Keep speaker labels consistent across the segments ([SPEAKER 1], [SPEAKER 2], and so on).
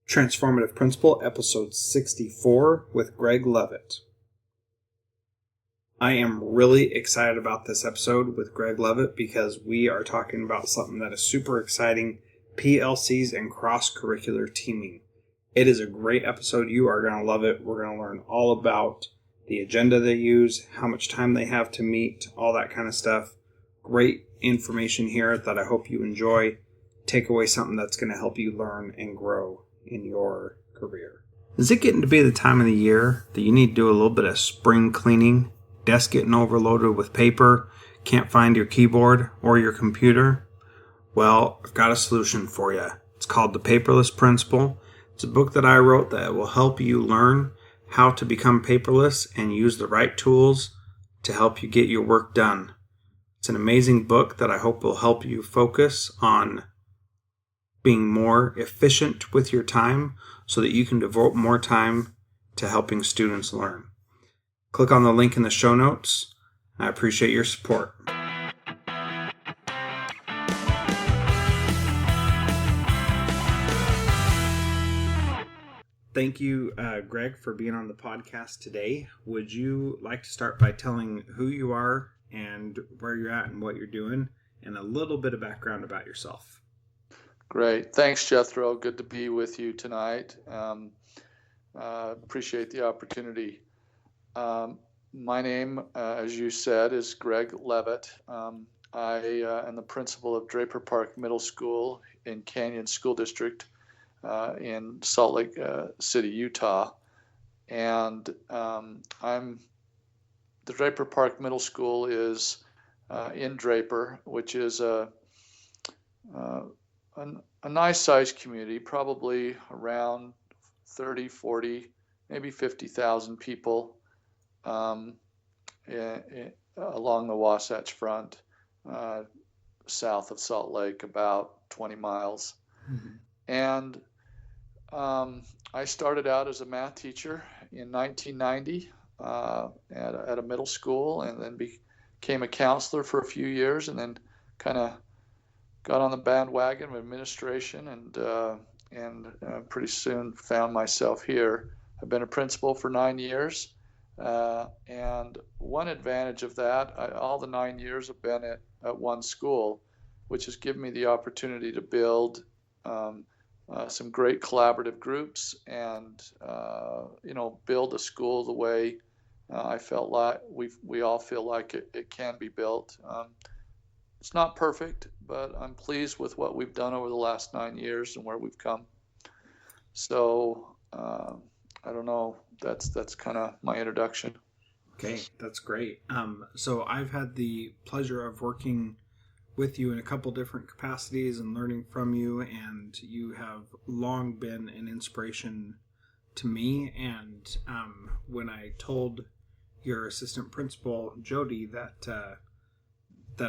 [SPEAKER 1] Transformative Principle, Episode 64 with Greg Leavitt. I am really excited about this episode with Greg Leavitt because we are talking about something that is super exciting, PLCs and cross-curricular teaming. It is a great episode. You are going to love it. We're going to learn all about the agenda they use, how much time they have to meet, all that kind of stuff. Great information here that I hope you enjoy. Take away something that's going to help you learn and grow in your career. Is it getting to be the time of the year that you need to do a little bit of spring cleaning? Desk getting overloaded with paper, can't find your keyboard or your computer? Well, I've got a solution for you. It's called The Paperless Principle. It's a book that I wrote that will help you learn how to become paperless and use the right tools to help you get your work done. It's an amazing book that I hope will help you focus on being more efficient with your time so that you can devote more time to helping students learn. Click on the link in the show notes. I appreciate your support. Thank you, Greg, for being on the podcast today. Would you like to start by telling who you are and where you're at and what you're doing and a little bit of background about yourself?
[SPEAKER 2] Great. Thanks, Jethro. Good to be with you tonight. Appreciate the opportunity. My name, as you said, is Greg Leavitt. I am the principal of Draper Park Middle School in Canyon School District in Salt Lake City, Utah. And the Draper Park Middle School is in Draper, which is a nice sized community, probably around 30, 40, maybe 50,000 people along the Wasatch Front, south of Salt Lake, about 20 miles. Mm-hmm. And I started out as a math teacher in 1990 at a middle school, and then became a counselor for a few years, and then kind of got on the bandwagon of administration, and pretty soon found myself here. I've been a principal for 9 years, and one advantage of that, all the 9 years have been at one school, which has given me the opportunity to build some great collaborative groups and build a school the way I felt like we all feel like it can be built. It's not perfect, but I'm pleased with what we've done over the last 9 years and where we've come. So I don't know. That's kind of my introduction.
[SPEAKER 1] Okay, that's great. So I've had the pleasure of working with you in a couple different capacities and learning from you, and you have long been an inspiration to me. And when I told your assistant principal, Jody, that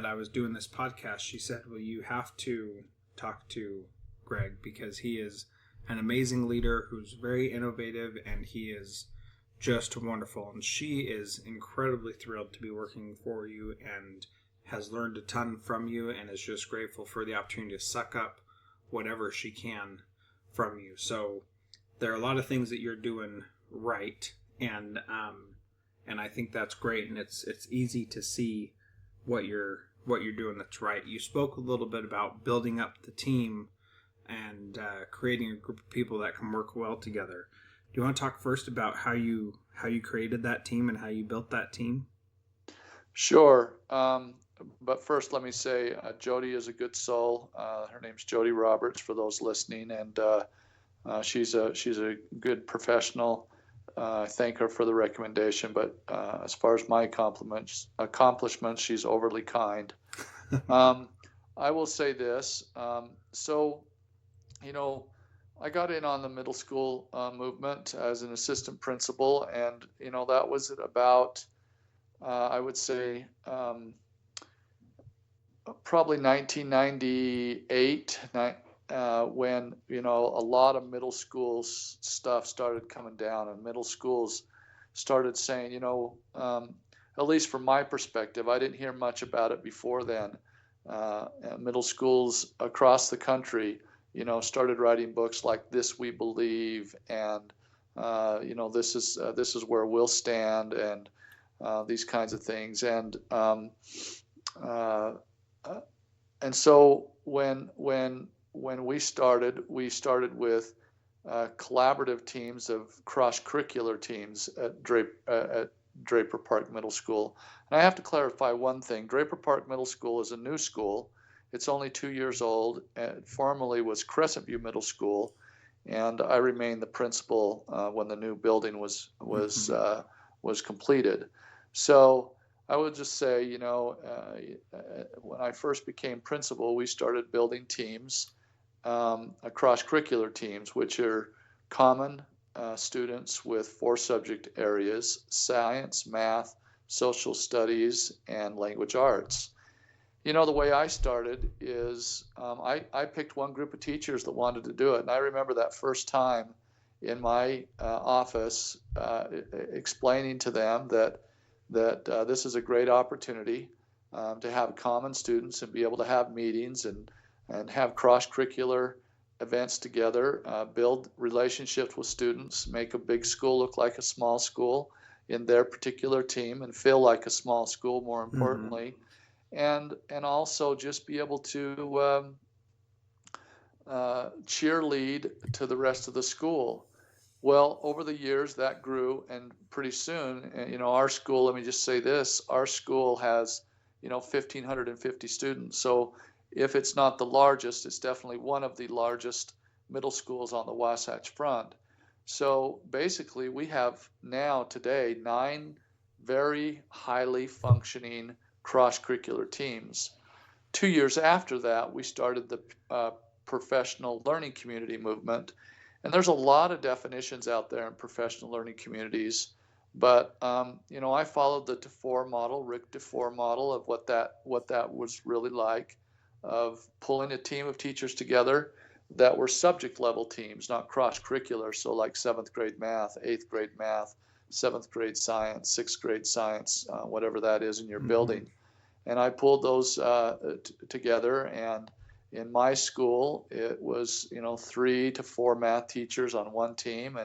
[SPEAKER 1] I was doing this podcast, she said, well, you have to talk to Greg because he is an amazing leader who's very innovative, and he is just wonderful. And she is incredibly thrilled to be working for you and has learned a ton from you and is just grateful for the opportunity to suck up whatever she can from you. So there are a lot of things that you're doing right, and I think that's great, and it's easy to see what you're doing that's right. You spoke a little bit about building up the team and creating a group of people that can work well together. Do you want to talk first about how you created that team and how you built that team?
[SPEAKER 2] Sure. But first, let me say Jody is a good soul. Her name's Jody Roberts, for those listening, and she's a good professional. I thank her for the recommendation, but as far as my accomplishments, she's overly kind. I will say this. I got in on the middle school movement as an assistant principal, and that was about I would say probably 1998, when a lot of middle school stuff started coming down, and middle schools started saying, at least from my perspective, I didn't hear much about it before then. Middle schools across the country started writing books like This We Believe and this is where we'll stand, and these kinds of things. Uh, and so when we started with collaborative teams of cross-curricular teams at Draper Park Middle School. And I have to clarify one thing. Draper Park Middle School is a new school. It's only 2 years old. It formerly was Crescent View Middle School, and I remained the principal when the new building was completed. So I would just say, when I first became principal, we started building teams, cross-curricular teams, which are common students with 4 subject areas: science, math, social studies, and language arts. The way I started is I picked one group of teachers that wanted to do it. And I remember that first time in my office explaining to them that this is a great opportunity to have common students and be able to have meetings and have cross-curricular events together, build relationships with students, make a big school look like a small school in their particular team, and feel like a small school, more importantly. And also just be able to cheerlead to the rest of the school. Well, over the years that grew, and pretty soon, our school, let me just say this, our school has, 1,550 students. So if it's not the largest, it's definitely one of the largest middle schools on the Wasatch Front. So basically we have now today 9 very highly functioning cross-curricular teams. 2 years after that, we started the professional learning community movement. And there's a lot of definitions out there in professional learning communities, but I followed the DeFore model, Rick DeFore model, of what that was really like, of pulling a team of teachers together that were subject level teams, not cross-curricular. So like 7th grade math, 8th grade math, 7th grade science, 6th grade science, whatever that is in your building. And I pulled those together, and in my school, it was 3 to 4 math teachers on one team,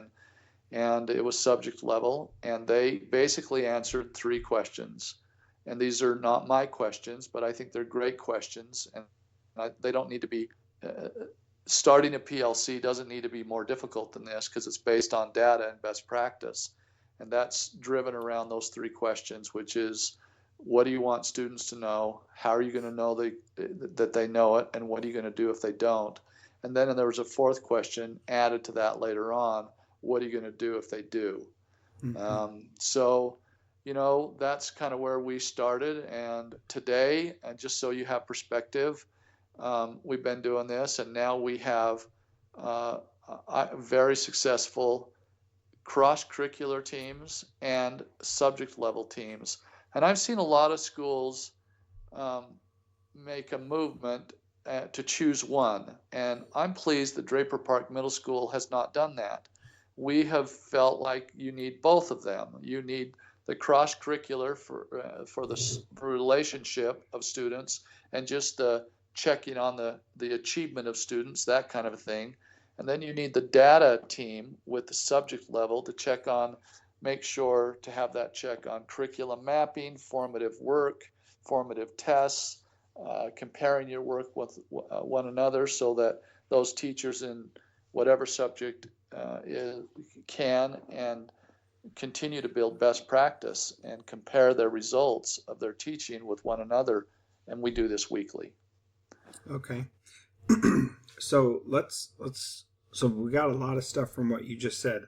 [SPEAKER 2] and it was subject level, and they basically answered 3 questions. And these are not my questions, but I think they're great questions, and they don't need to be. Starting a PLC doesn't need to be more difficult than this, because it's based on data and best practice, and that's driven around those 3 questions, which is, what do you want students to know? How are you going to know that they know it? And what are you going to do if they don't? And then there was a 4th question added to that later on. What are you going to do if they do? So, that's kind of where we started. And today, and just so you have perspective, we've been doing this, and now we have very successful cross-curricular teams and subject level teams. And I've seen a lot of schools make a movement to choose one. And I'm pleased that Draper Park Middle School has not done that. We have felt like you need both of them. You need the cross-curricular for the relationship of students, and just the checking on the achievement of students, that kind of a thing. And then you need the data team with the subject level to check on, make sure to have that check on curriculum mapping, formative work, formative tests, comparing your work with one another, so that those teachers in whatever subject can and continue to build best practice and compare their results of their teaching with one another. And we do this weekly.
[SPEAKER 1] Okay. So so we got a lot of stuff from what you just said.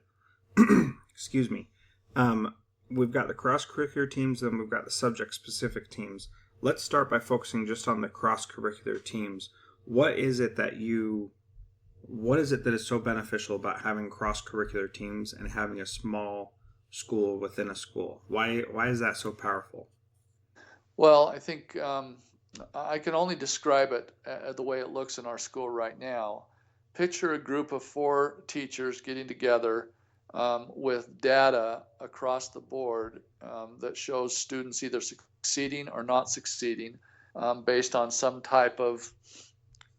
[SPEAKER 1] Excuse me. We've got the cross-curricular teams, and we've got the subject-specific teams. Let's start by focusing just on the cross-curricular teams. What is it that is so beneficial about having cross-curricular teams and having a small school within a school? Why is that so powerful?
[SPEAKER 2] Well, I think I can only describe it the way it looks in our school right now. Picture a group of 4 teachers getting together with data across the board that shows students either succeeding or not succeeding based on some type of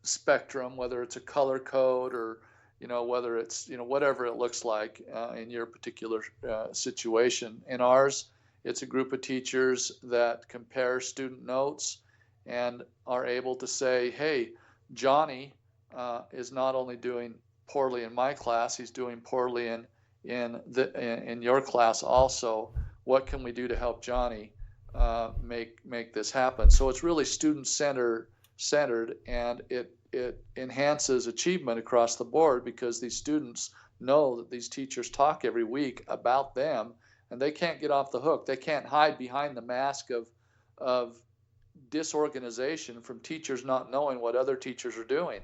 [SPEAKER 2] spectrum, whether it's a color code or whether it's whatever it looks like in your particular situation. In ours, it's a group of teachers that compare student notes and are able to say, hey, Johnny is not only doing poorly in my class, he's doing poorly in your class also. What can we do to help Johnny make this happen? So it's really student centered, and it enhances achievement across the board because these students know that these teachers talk every week about them, and they can't get off the hook. They can't hide behind the mask of disorganization from teachers not knowing what other teachers are doing.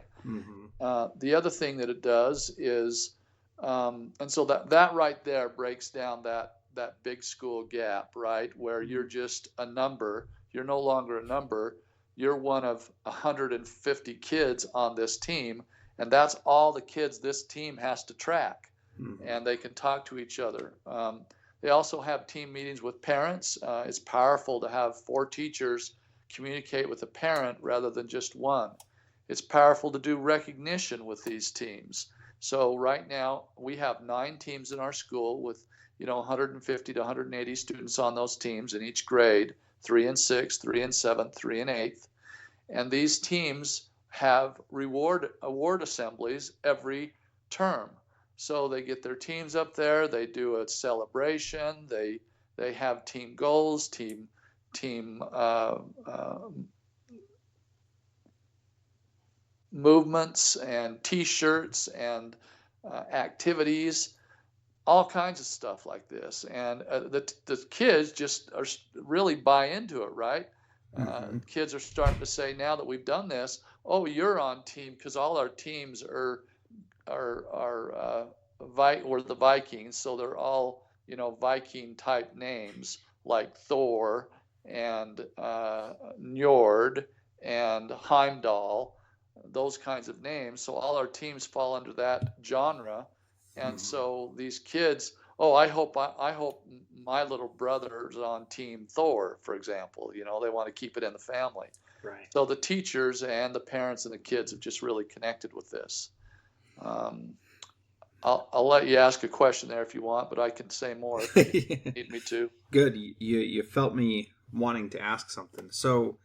[SPEAKER 2] The other thing that it does is, and so that right there breaks down that big school gap, right, where you're just a number. You're no longer a number. You're one of 150 kids on this team, and that's all the kids this team has to track, and they can talk to each other. They also have team meetings with parents. It's powerful to have 4 teachers communicate with a parent rather than just one. It's powerful to do recognition with these teams. So right now we have 9 teams in our school with 150 to 180 students on those teams in each grade, 3 and 6, 3 and 7, 3 and 8. And these teams have award assemblies every term. So they get their teams up there, they do a celebration, they have team goals, team movements and T-shirts and activities, all kinds of stuff like this. And the kids just really buy into it, right? Kids are starting to say, now that we've done this, oh, you're on team, because all our teams we're the Vikings, so they're all Viking type names like Thor and Njord and Heimdall, those kinds of names. So all our teams fall under that genre. And so these kids, oh, I hope my little brother's on team Thor, for example. They want to keep it in the family.
[SPEAKER 1] Right.
[SPEAKER 2] So the teachers and the parents and the kids have just really connected with this. I'll let you ask a question there if you want, but I can say more if you need me to.
[SPEAKER 1] Good. You felt me wanting to ask something. So,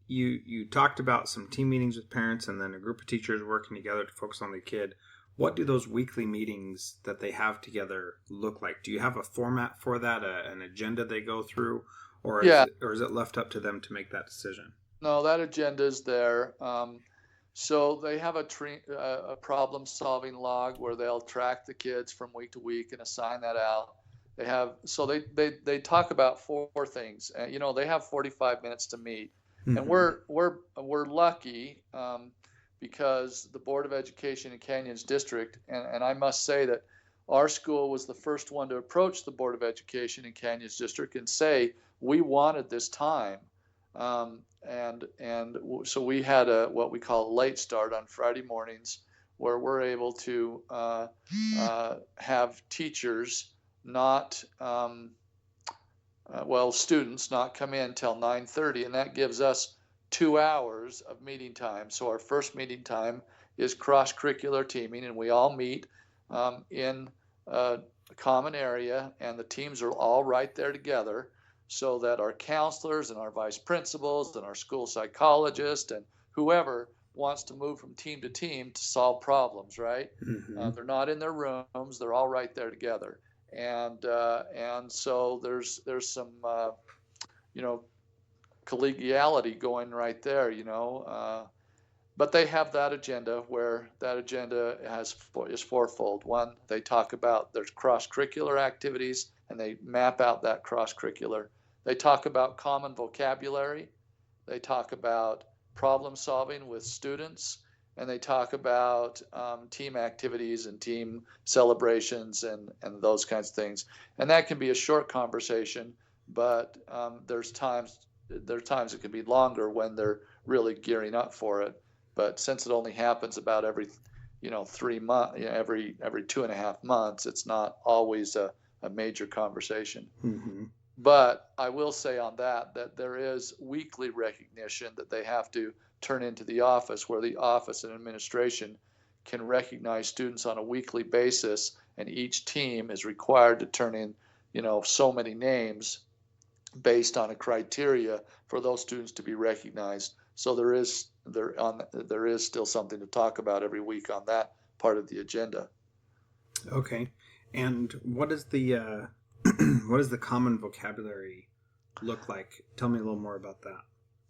[SPEAKER 1] you talked about some team meetings with parents and then a group of teachers working together to focus on the kid. What do those weekly meetings that they have together look like? Do you have a format for that, an agenda they go through, or is it left up to them to make that decision?
[SPEAKER 2] No, that agenda is there. So they have a problem-solving log where they'll track the kids from week to week and assign that out. They talk about 4 things. They have 45 minutes to meet, and we're lucky. Because the Board of Education in Canyons District, and I must say that our school was the first one to approach the Board of Education in Canyons District and say we wanted this time, so we had what we call a late start on Friday mornings, where we're able to have teachers students not come in till 9:30, and that gives us 2 hours of meeting time. So our first meeting time is cross-curricular teaming, and we all meet in a common area, and the teams are all right there together, so that our counselors and our vice principals and our school psychologist and whoever wants to move from team to team to solve problems, right? They're not in their rooms, they're all right there together. And so there's some collegiality going right there, but they have that agenda, where that agenda is 4-fold. One, they talk about their cross-curricular activities, and they map out that cross-curricular. They talk about common vocabulary. They talk about problem solving with students, and they talk about team activities and team celebrations and those kinds of things. And that can be a short conversation, but there's times it can be longer when they're really gearing up for it. But since it only happens about every 3 months, every 2.5 months, it's not always a major conversation. But I will say on that there is weekly recognition that they have to turn into the office, where the office and administration can recognize students on a weekly basis, and each team is required to turn in, so many names based on a criteria for those students to be recognized. So there is still something to talk about every week on that part of the agenda.
[SPEAKER 1] Okay. And what is the what does the common vocabulary look like? Tell me a little more about that.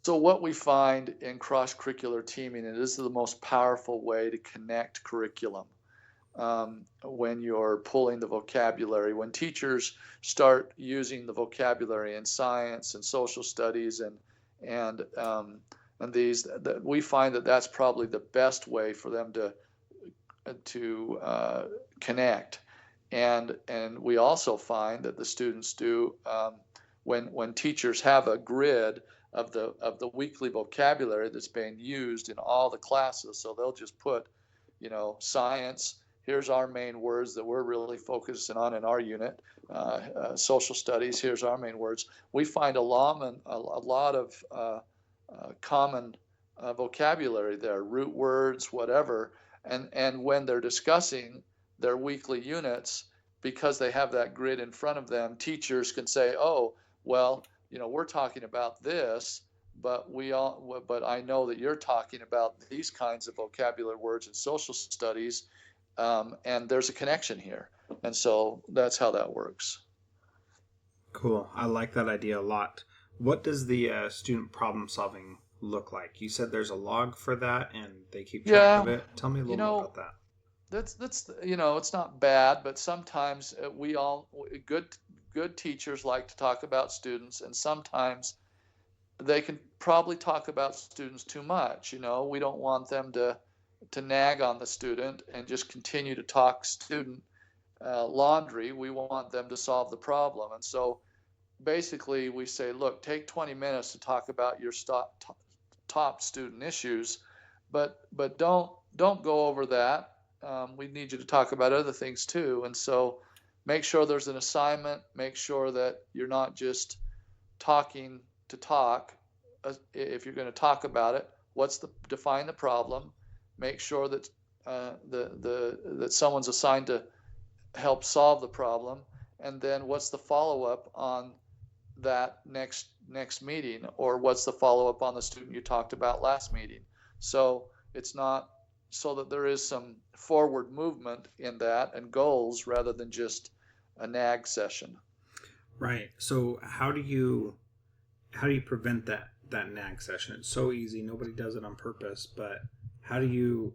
[SPEAKER 2] So what we find in cross-curricular teaming, and this is the most powerful way to connect curriculum, when you're pulling the vocabulary, when teachers start using the vocabulary in science and social studies and these, that we find that that's probably the best way for them to connect. And we also find that the students do, when teachers have a grid of the weekly vocabulary that's being used in all the classes. So they'll just put, science. Here's our main words that we're really focusing on in our unit. Social studies. Here's our main words. We find a lot of common vocabulary there, root words, whatever. And when they're discussing their weekly units, because they have that grid in front of them, teachers can say, "Oh, well, we're talking about this, but I know that you're talking about these kinds of vocabulary words in social studies, and there's a connection here." And so that's how that works.
[SPEAKER 1] Cool. I like that idea a lot. What does the student problem solving look like? You said there's a log for that, and they keep track of it. Tell me a little more about that.
[SPEAKER 2] That's it's not bad, but sometimes good teachers like to talk about students, and sometimes they can probably talk about students too much. We don't want them to nag on the student and just continue to talk student laundry. We want them to solve the problem. And so basically we say, look, take 20 minutes to talk about your top student issues, but don't go over that. We need you to talk about other things too. And so make sure there's an assignment, make sure that you're not just talking to talk. If you're going to talk about it, define the problem, make sure that that someone's assigned to help solve the problem, and then what's the follow-up on that next meeting, or what's the follow-up on the student you talked about last meeting. So it's not, so that there is some forward movement in that and goals rather than just a nag session.
[SPEAKER 1] Right. So how do you prevent that nag session? It's so easy. Nobody does it on purpose, but how do you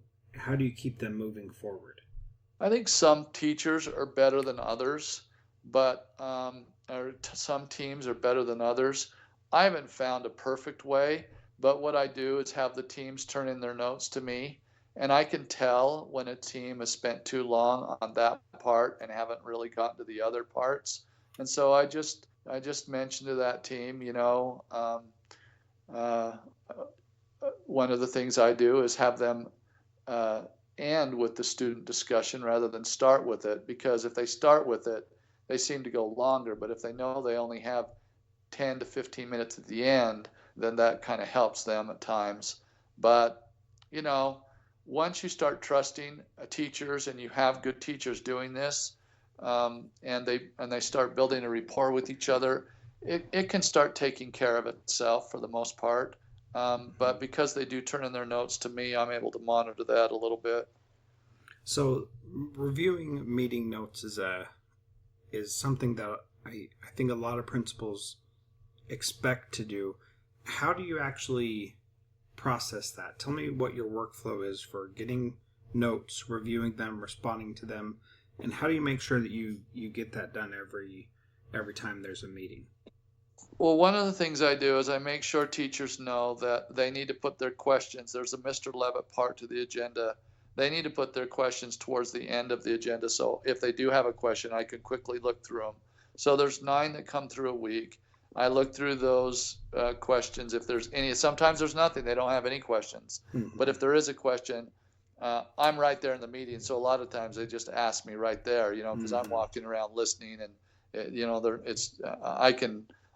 [SPEAKER 1] keep them moving forward?
[SPEAKER 2] I think some teachers are better than others, but some teams are better than others. I haven't found a perfect way, but what I do is have the teams turn in their notes to me, and I can tell when a team has spent too long on that part and haven't really gotten to the other parts. And so I just mentioned to that team, one of the things I do is have them end with the student discussion rather than start with it, because if they start with it, they seem to go longer. But if they know they only have 10 to 15 minutes at the end, then that kind of helps them at times. But, once you start trusting teachers, and you have good teachers doing this, and they start building a rapport with each other, it can start taking care of itself for the most part. But because they do turn in their notes to me, I'm able to monitor that a little bit.
[SPEAKER 1] So reviewing meeting notes is something that I think a lot of principals expect to do. How do you actually process that? Tell me what your workflow is for getting notes, reviewing them, responding to them, and how do you make sure that you get that done every time there's a meeting?
[SPEAKER 2] Well, one of the things I do is I make sure teachers know that they need to put their questions. There's a Mr. Leavitt part to the agenda. They need to put their questions towards the end of the agenda. So if they do have a question, I can quickly look through them. So there's 9 that come through a week. I look through those questions. If there's any, sometimes there's nothing. They don't have any questions. Mm-hmm. But if there is a question, I'm right there in the meeting. So a lot of times they just ask me right there, because I'm walking around listening, and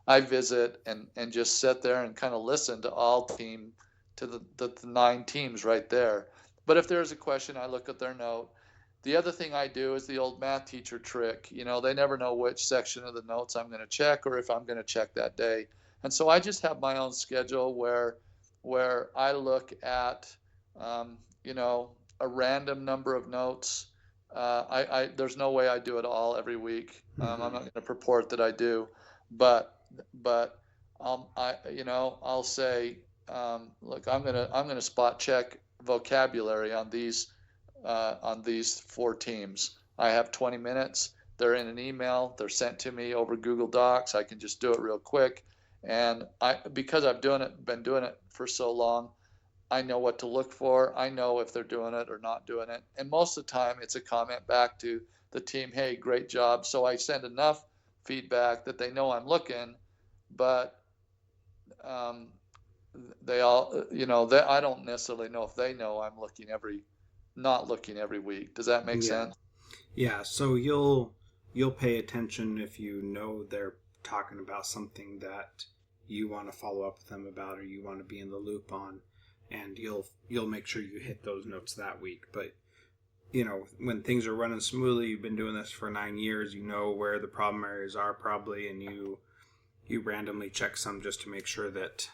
[SPEAKER 2] I visit and just sit there and kind of listen to all team to the 9 teams right there. But if there's a question, I look at their note. The other thing I do is the old math teacher trick. They never know which section of the notes I'm going to check or if I'm going to check that day. And so I just have my own schedule where I look at, a random number of notes. There's no way I do it all every week. I'm not going to purport that I do, but I'll say, look, I'm gonna spot check vocabulary on these 4 teams. I have 20 minutes. They're in an email. They're sent to me over Google Docs. I can just do it real quick. And because I've been doing it for so long, I know what to look for. I know if they're doing it or not doing it. And most of the time, it's a comment back to the team, hey, great job. So I send enough feedback that they know I'm looking, but they all, I don't necessarily know if they know I'm not looking every week. Does that make sense?
[SPEAKER 1] Yeah. So you'll pay attention if you know they're talking about something that you want to follow up with them about, or you want to be in the loop on, and you'll make sure you hit those notes that week. But when things are running smoothly, you've been doing this for 9 years, you know where the problem areas are probably, and you randomly check some just to make sure that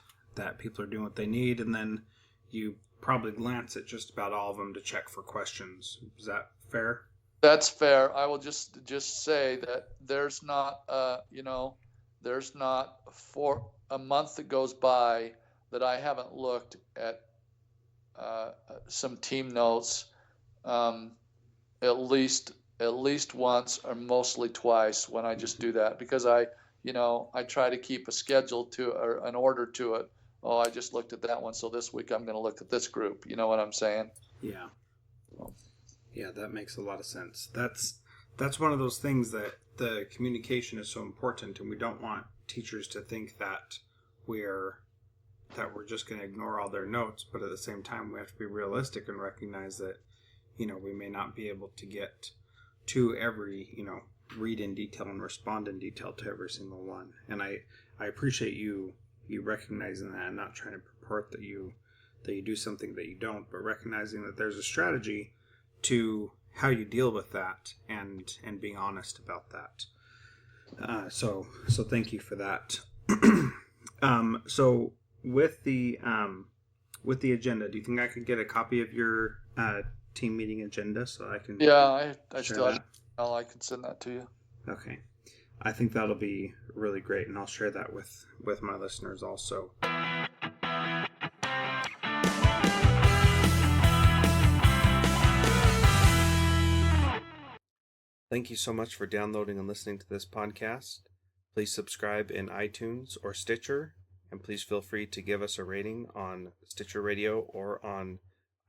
[SPEAKER 1] people are doing what they need, and then you probably glance at just about all of them to check for questions. Is that fair?
[SPEAKER 2] That's fair. I will just say that there's not for a month that goes by that I haven't looked at some team notes at least once or mostly twice when I just do that, because I try to keep a schedule or an order to it. Oh, I just looked at that one, so this week I'm going to look at this group. You know what I'm saying?
[SPEAKER 1] Yeah. Yeah, that makes a lot of sense. That's one of those things that the communication is so important, and we don't want teachers to think that we're just going to ignore all their notes, but at the same time we have to be realistic and recognize that we may not be able to get to every read in detail and respond in detail to every single one. And I appreciate you recognizing that and not trying to purport that you do something that you don't, but recognizing that there's a strategy to how you deal with that and being honest about that. So thank you for that. So with the agenda, do you think I could get a copy of your team meeting agenda so I can?
[SPEAKER 2] Yeah, I still have. I can send that to you.
[SPEAKER 1] Okay, I think that'll be really great, and I'll share that with my listeners also. Thank you so much for downloading and listening to this podcast. Please subscribe in iTunes or Stitcher, and please feel free to give us a rating on Stitcher Radio or on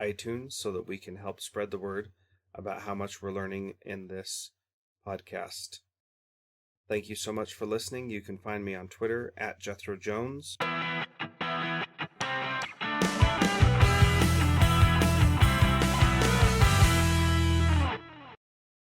[SPEAKER 1] iTunes so that we can help spread the word about how much we're learning in this podcast. Thank you so much for listening. You can find me on Twitter @Jethro Jones.